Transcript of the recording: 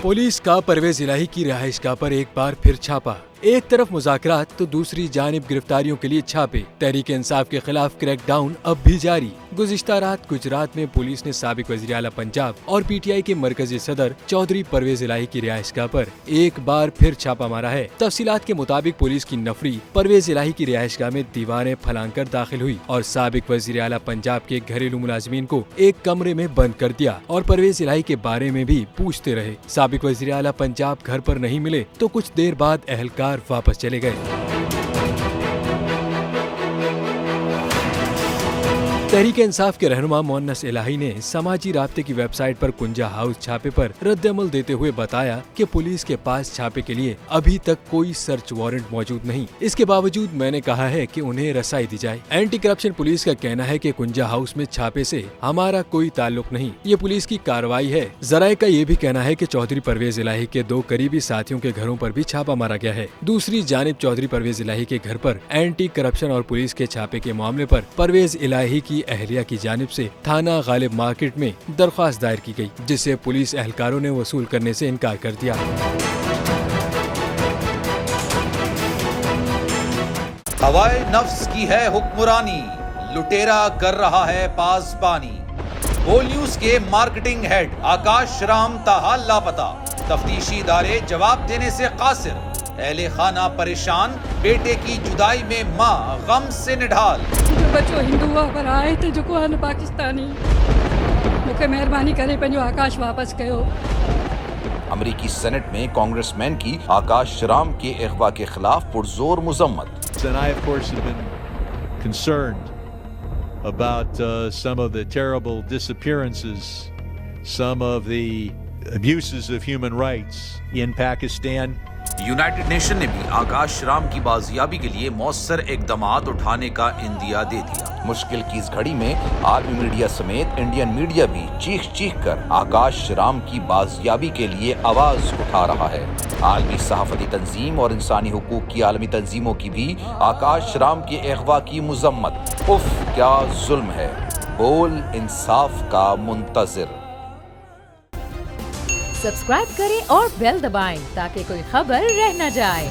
Police का परवेज इलाही की रिहाइशगाह पर एक बार फिर छापा। एक तरफ मुज़ाकरात तो दूसरी जानिब गिरफ्तारियों के लिए छापे। तहरीक इंसाफ के खिलाफ क्रैकडाउन अब भी जारी। गुज़िश्ता रात गुजरात में पुलिस ने साबिक वज़ीर आला पंजाब और पीटीआई के मरकजी सदर चौधरी परवेज इलाही की रिहाइशगाह पर एक बार फिर छापा मारा है। तफसीलात के मुताबिक पुलिस की नफरी परवेज इलाही की रिहाइशगाह में दीवारें फैलाकर दाखिल हुई और साबिक वज़ीर आला पंजाब के घरेलू मुलाजिमीन को एक कमरे में बंद कर दिया और परवेज इलाही के बारे में भी पूछते रहे। साबिक वज़ीर आला पंजाब घर पर नहीं मिले तो कुछ देर बाद एहलकार वापस चले गए। तहरीक इंसाफ के रहनुमा मोहन्नस इलाही ने समाजी राब्ते की वेबसाइट पर कुंजा हाउस छापे पर रद्द-ए-अमल देते हुए बताया कि पुलिस के पास छापे के लिए अभी तक कोई सर्च वारंट मौजूद नहीं। इसके बावजूद मैंने कहा है कि उन्हें रसाई दी जाए। एंटी करप्शन पुलिस का कहना है कि कुंजा हाउस में छापे से हमारा कोई ताल्लुक नहीं, ये पुलिस की कार्रवाई है। जराये का ये भी कहना है कि चौधरी परवेज इलाही के 2 करीबी साथियों के घरों पर भी छापा मारा गया है। दूसरी जानिब चौधरी परवेज इलाही के घर पर एंटी करप्शन और पुलिस के छापे के मामले पर परवेज इलाही की अहलिया की जानिब से थाना गालिब मार्केट में दरख्वास्त दायर की गई, जिसे पुलिस एहलकारों ने वसूल करने से इनकार कर दिया। हवाए नफ्स की है हुक्मरानी, लुटेरा कर रहा है पासबानी। बोल न्यूज के मार्केटिंग हेड आकाश राम ताहाल लापता, तफ्तीशी इदारे जवाब देने से कासिर। अहले खाना परेशान, बेटे की जुदाई में माँ गम से निढाल। जो बच्चो हिंदू पर आए थे जो को पाकिस्तानी, मुझे मेहरबानी करे पंहिंजो आकाश वापस कयो। अमरीकी सेनेट में कांग्रेसमैन की आकाश राम के अगवा के खिलाफ पुरजोर मुजम्मत। And I, of course, have been concerned about some of the terrible disappearances, some of the abuses of human rights in Pakistan. United nation ने भी आकाश राम की बाजियाबी के लिए मौसर इकदामात उठाने का इंदिया दे दिया। मुश्किल की इस घड़ी में आलमी मीडिया समेत इंडियन मीडिया भी चीख चीख कर आकाश राम की बाजियाबी के लिए आवाज उठा रहा है। आलमी सहाफती तंजीम और इंसानी हुकूक की आलमी तंजीमों की भी आकाश राम के अगवा की मुजम्मत। उफ क्या जुल्म है, बोल इंसाफ का मुंतजिर। सब्सक्राइब करें और बेल दबाएं ताकि कोई खबर रह न जाए।